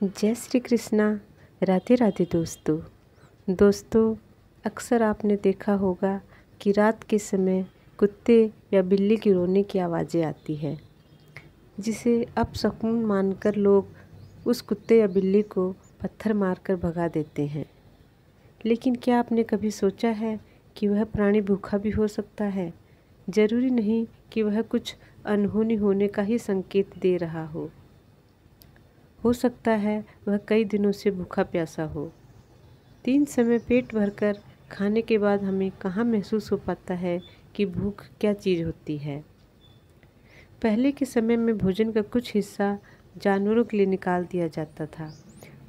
जय श्री कृष्णा। राधे राधे दोस्तों, अक्सर आपने देखा होगा कि रात के समय कुत्ते या बिल्ली की रोने की आवाज़ें आती है, जिसे अपशकुन मानकर लोग उस कुत्ते या बिल्ली को पत्थर मारकर भगा देते हैं। लेकिन क्या आपने कभी सोचा है कि वह प्राणी भूखा भी हो सकता है? ज़रूरी नहीं कि वह कुछ अनहोनी होने का ही संकेत दे रहा हो सकता है वह कई दिनों से भूखा प्यासा हो। 3 समय पेट भरकर खाने के बाद हमें कहाँ महसूस हो पाता है कि भूख क्या चीज़ होती है। पहले के समय में भोजन का कुछ हिस्सा जानवरों के लिए निकाल दिया जाता था,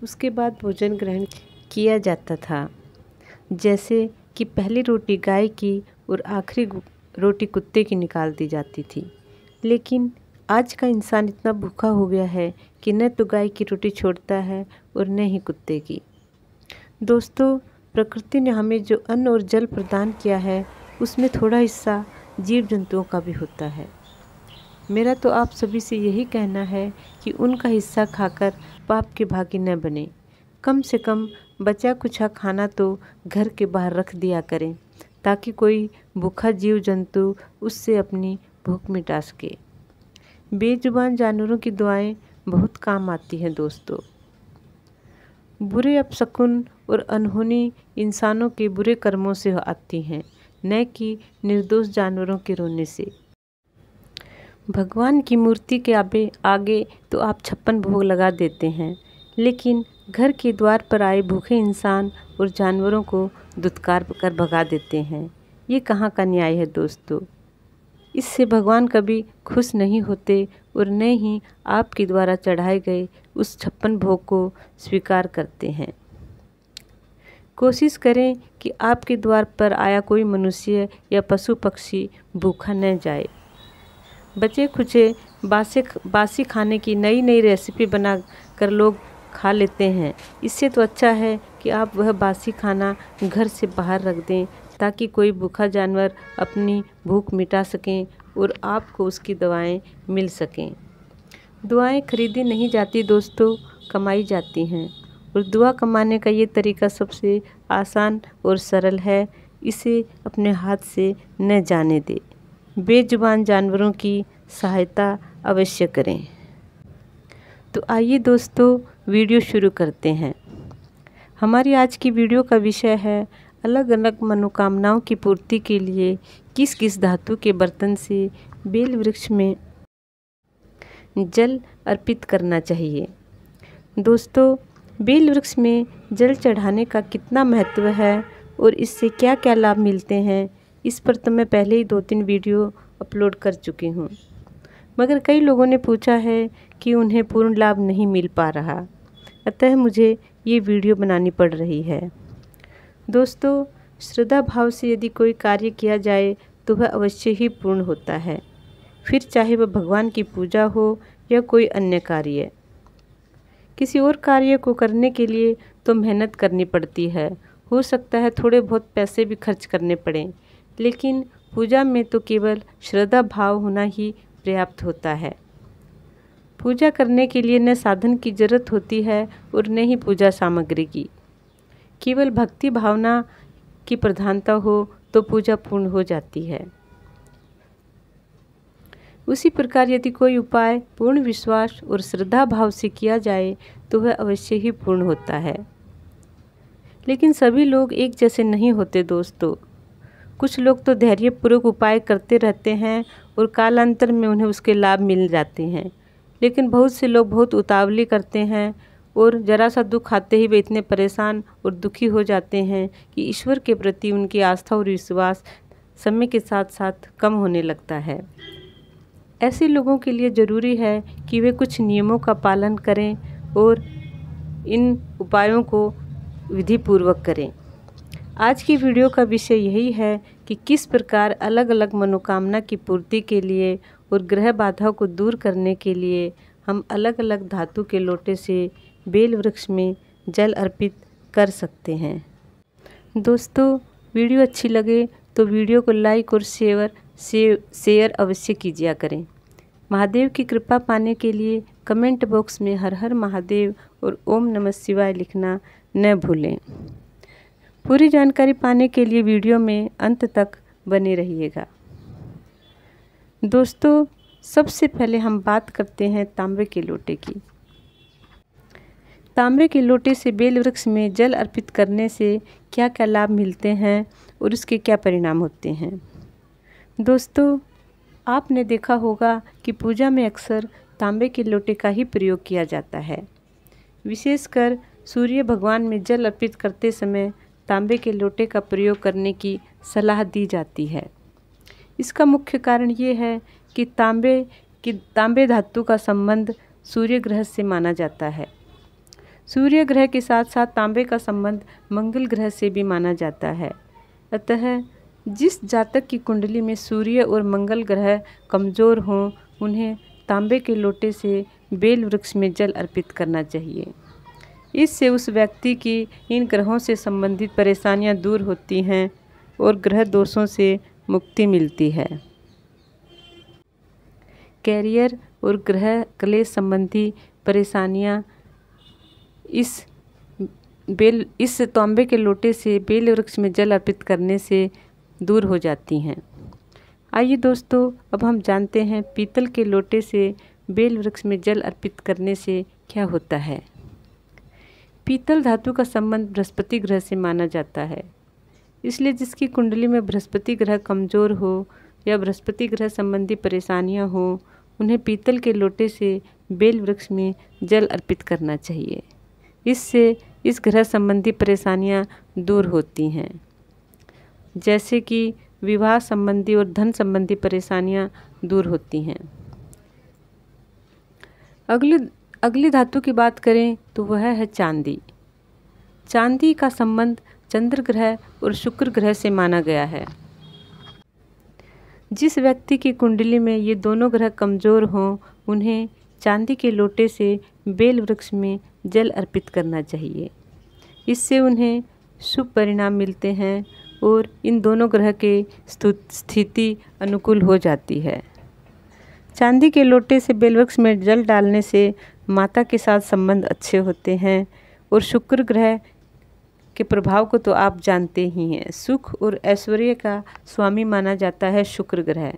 उसके बाद भोजन ग्रहण किया जाता था। जैसे कि पहली रोटी गाय की और आखिरी रोटी कुत्ते की निकाल दी जाती थी। लेकिन आज का इंसान इतना भूखा हो गया है कि न तो गाय की रोटी छोड़ता है और न ही कुत्ते की। दोस्तों, प्रकृति ने हमें जो अन्न और जल प्रदान किया है, उसमें थोड़ा हिस्सा जीव जंतुओं का भी होता है। मेरा तो आप सभी से यही कहना है कि उनका हिस्सा खाकर पाप के भागी न बने। कम से कम बचा कुछा खाना तो घर के बाहर रख दिया करें, ताकि कोई भूखा जीव जंतु उससे अपनी भूख मिटा सके। बेजुबान जानवरों की दुआएं बहुत काम आती हैं दोस्तों। बुरे अपशकुन और अनहोनी इंसानों के बुरे कर्मों से आती हैं, न कि निर्दोष जानवरों के रोने से। भगवान की मूर्ति के आगे तो आप 56 भोग लगा देते हैं, लेकिन घर के द्वार पर आए भूखे इंसान और जानवरों को दुत्कार कर भगा देते हैं। ये कहाँ का न्याय है दोस्तों? इससे भगवान कभी खुश नहीं होते और न ही आपके द्वारा चढ़ाए गए उस 56 भोग को स्वीकार करते हैं। कोशिश करें कि आपके द्वार पर आया कोई मनुष्य या पशु पक्षी भूखा न जाए। बचे खुचे बासी खाने की नई रेसिपी बना कर लोग खा लेते हैं। इससे तो अच्छा है कि आप वह बासी खाना घर से बाहर रख दें, ताकि कोई भूखा जानवर अपनी भूख मिटा सकें और आपको उसकी दवाएं मिल सकें। दुआएं खरीदी नहीं जाती दोस्तों, कमाई जाती हैं। और दुआ कमाने का ये तरीका सबसे आसान और सरल है। इसे अपने हाथ से न जाने दें। बेजुबान जानवरों की सहायता अवश्य करें। तो आइए दोस्तों, वीडियो शुरू करते हैं। हमारी आज की वीडियो का विषय है अलग अलग मनोकामनाओं की पूर्ति के लिए किस किस धातु के बर्तन से बेल वृक्ष में जल अर्पित करना चाहिए। दोस्तों, बेल वृक्ष में जल चढ़ाने का कितना महत्व है और इससे क्या क्या लाभ मिलते हैं, इस पर तो मैं पहले ही 2-3 वीडियो अपलोड कर चुकी हूँ, मगर कई लोगों ने पूछा है कि उन्हें पूर्ण लाभ नहीं मिल पा रहा, अतः मुझे ये वीडियो बनानी पड़ रही है। दोस्तों, श्रद्धा भाव से यदि कोई कार्य किया जाए तो वह अवश्य ही पूर्ण होता है, फिर चाहे वह भगवान की पूजा हो या कोई अन्य कार्य। किसी और कार्य को करने के लिए तो मेहनत करनी पड़ती है, हो सकता है थोड़े बहुत पैसे भी खर्च करने पड़ें, लेकिन पूजा में तो केवल श्रद्धा भाव होना ही पर्याप्त होता है। पूजा करने के लिए न साधन की जरूरत होती है और न ही पूजा सामग्री की। केवल भक्ति भावना की प्रधानता हो तो पूजा पूर्ण हो जाती है। उसी प्रकार यदि कोई उपाय पूर्ण विश्वास और श्रद्धा भाव से किया जाए तो वह अवश्य ही पूर्ण होता है। लेकिन सभी लोग एक जैसे नहीं होते दोस्तों। कुछ लोग तो धैर्यपूर्वक उपाय करते रहते हैं और कालांतर में उन्हें उसके लाभ मिल जाते हैं, लेकिन बहुत से लोग बहुत उतावली करते हैं और जरा सा दुख आते ही वे इतने परेशान और दुखी हो जाते हैं कि ईश्वर के प्रति उनकी आस्था और विश्वास समय के साथ साथ कम होने लगता है। ऐसे लोगों के लिए ज़रूरी है कि वे कुछ नियमों का पालन करें और इन उपायों को विधिपूर्वक करें। आज की वीडियो का विषय यही है कि किस प्रकार अलग अलग मनोकामना की पूर्ति के लिए और ग्रह बाधाओं को दूर करने के लिए हम अलग अलग धातु के लोटे से बेल वृक्ष में जल अर्पित कर सकते हैं। दोस्तों, वीडियो अच्छी लगे तो वीडियो को लाइक और शेयर अवश्य कीजिए करें। महादेव की कृपा पाने के लिए कमेंट बॉक्स में हर हर महादेव और ओम नमः शिवाय लिखना न भूलें। पूरी जानकारी पाने के लिए वीडियो में अंत तक बने रहिएगा। दोस्तों, सबसे पहले हम बात करते हैं तांबे के लोटे की। तांबे के लोटे से बेल वृक्ष में जल अर्पित करने से क्या क्या लाभ मिलते हैं और उसके क्या परिणाम होते हैं। दोस्तों, आपने देखा होगा कि पूजा में अक्सर तांबे के लोटे का ही प्रयोग किया जाता है। विशेषकर सूर्य भगवान में जल अर्पित करते समय तांबे के लोटे का प्रयोग करने की सलाह दी जाती है। इसका मुख्य कारण ये है कि तांबे धातु का संबंध सूर्य ग्रह से माना जाता है। सूर्य ग्रह के साथ साथ तांबे का संबंध मंगल ग्रह से भी माना जाता है। अतः जिस जातक की कुंडली में सूर्य और मंगल ग्रह कमज़ोर हों, उन्हें तांबे के लोटे से बेल वृक्ष में जल अर्पित करना चाहिए। इससे उस व्यक्ति की इन ग्रहों से संबंधित परेशानियां दूर होती हैं और ग्रह दोषों से मुक्ति मिलती है। कैरियर और ग्रह क्लेश संबंधी परेशानियां इस तांबे के लोटे से बेल वृक्ष में जल अर्पित करने से दूर हो जाती हैं। आइए दोस्तों, अब हम जानते हैं पीतल के लोटे से बेल वृक्ष में जल अर्पित करने से क्या होता है। पीतल धातु का संबंध बृहस्पति ग्रह से माना जाता है। इसलिए जिसकी कुंडली में बृहस्पति ग्रह कमज़ोर हो या बृहस्पति ग्रह संबंधी परेशानियां हो, उन्हें पीतल के लोटे से बेल वृक्ष में जल अर्पित करना चाहिए। इससे इस ग्रह संबंधी परेशानियां दूर होती हैं, जैसे कि विवाह संबंधी और धन संबंधी परेशानियां दूर होती हैं। अगली धातु की बात करें तो वह है चांदी। चांदी का संबंध चंद्र ग्रह और शुक्र ग्रह से माना गया है। जिस व्यक्ति की कुंडली में ये दोनों ग्रह कमज़ोर हों, उन्हें चांदी के लोटे से बेल वृक्ष में जल अर्पित करना चाहिए। इससे उन्हें शुभ परिणाम मिलते हैं और इन दोनों ग्रह के स्थिति अनुकूल हो जाती है। चांदी के लोटे से बेल वृक्ष में जल डालने से माता के साथ संबंध अच्छे होते हैं और शुक्र ग्रह के प्रभाव को तो आप जानते ही हैं। सुख और ऐश्वर्य का स्वामी माना जाता है शुक्र ग्रह।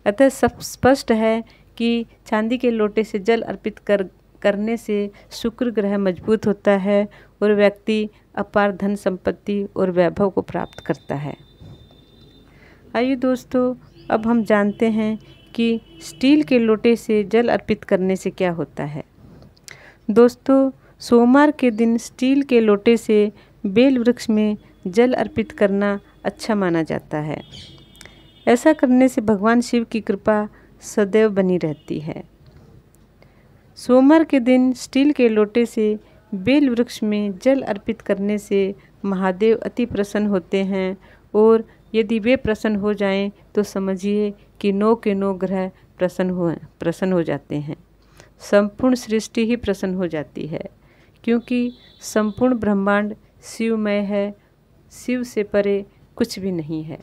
अतः सब स्पष्ट है कि चांदी के लोटे से जल अर्पित करने से शुक्र ग्रह मजबूत होता है और व्यक्ति अपार धन संपत्ति और वैभव को प्राप्त करता है। आइए दोस्तों, अब हम जानते हैं कि स्टील के लोटे से जल अर्पित करने से क्या होता है। दोस्तों, सोमवार के दिन स्टील के लोटे से बेल वृक्ष में जल अर्पित करना अच्छा माना जाता है। ऐसा करने से भगवान शिव की कृपा सदैव बनी रहती है। सोमवार के दिन स्टील के लोटे से बेल वृक्ष में जल अर्पित करने से महादेव अति प्रसन्न होते हैं और यदि वे प्रसन्न हो जाएं तो समझिए कि 9 के 9 ग्रह प्रसन्न हो जाते हैं। संपूर्ण सृष्टि ही प्रसन्न हो जाती है, क्योंकि संपूर्ण ब्रह्मांड शिवमय है। शिव से परे कुछ भी नहीं है।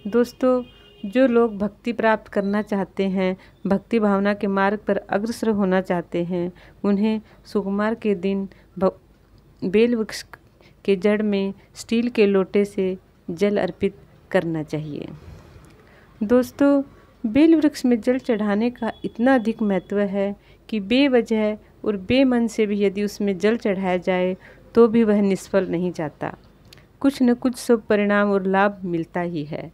दोस्तों, जो लोग भक्ति प्राप्त करना चाहते हैं, भक्ति भावना के मार्ग पर अग्रसर होना चाहते हैं, उन्हें सोमवार के दिन बेल वृक्ष के जड़ में स्टील के लोटे से जल अर्पित करना चाहिए। दोस्तों, बेल वृक्ष में जल चढ़ाने का इतना अधिक महत्व है कि बेवजह और बेमन से भी यदि उसमें जल चढ़ाया जाए तो भी वह निष्फल नहीं जाता। कुछ न कुछ शुभ परिणाम और लाभ मिलता ही है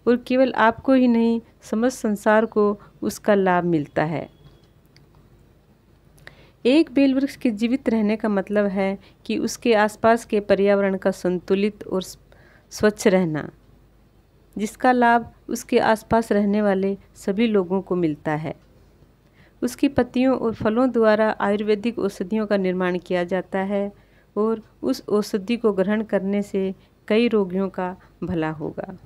और केवल आपको ही नहीं, समस्त संसार को उसका लाभ मिलता है। एक बेल वृक्ष के जीवित रहने का मतलब है कि उसके आसपास के पर्यावरण का संतुलित और स्वच्छ रहना, जिसका लाभ उसके आसपास रहने वाले सभी लोगों को मिलता है। उसकी पत्तियों और फलों द्वारा आयुर्वेदिक औषधियों का निर्माण किया जाता है और उस औषधि को ग्रहण करने से कई रोगियों का भला होगा।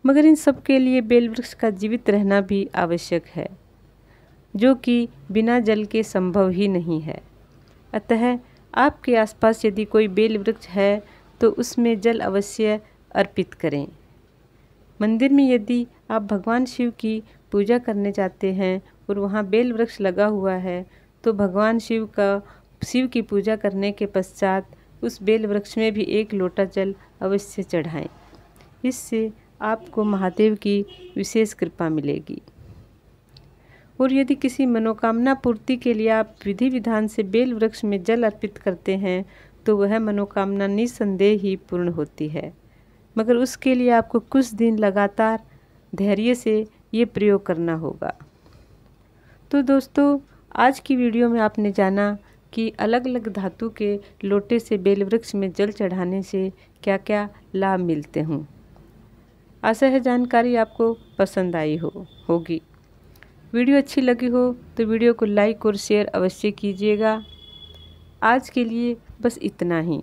मगर इन सब के लिए बेल वृक्ष का जीवित रहना भी आवश्यक है, जो कि बिना जल के संभव ही नहीं है। अतः आपके आसपास यदि कोई बेल वृक्ष है तो उसमें जल अवश्य अर्पित करें। मंदिर में यदि आप भगवान शिव की पूजा करने जाते हैं और वहाँ बेल वृक्ष लगा हुआ है तो भगवान शिव की पूजा करने के पश्चात उस बेल वृक्ष में भी 1 लोटा जल अवश्य चढ़ाएं। इससे आपको महादेव की विशेष कृपा मिलेगी। और यदि किसी मनोकामना पूर्ति के लिए आप विधि विधान से बेल वृक्ष में जल अर्पित करते हैं तो वह मनोकामना निस्संदेह ही पूर्ण होती है, मगर उसके लिए आपको कुछ दिन लगातार धैर्य से ये प्रयोग करना होगा। तो दोस्तों, आज की वीडियो में आपने जाना कि अलग अलग धातु के लोटे से बेल वृक्ष में जल चढ़ाने से क्या क्या लाभ मिलते हों। आशा है जानकारी आपको पसंद आई होगी। वीडियो अच्छी लगी हो तो वीडियो को लाइक और शेयर अवश्य कीजिएगा। आज के लिए बस इतना ही।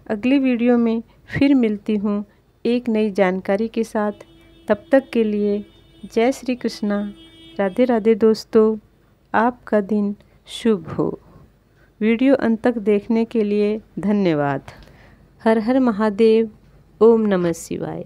अगली वीडियो में फिर मिलती हूँ एक नई जानकारी के साथ। तब तक के लिए जय श्री कृष्णा, राधे राधे दोस्तों। आपका दिन शुभ हो। वीडियो अंत तक देखने के लिए धन्यवाद। हर हर महादेव। ओम नमः शिवाय।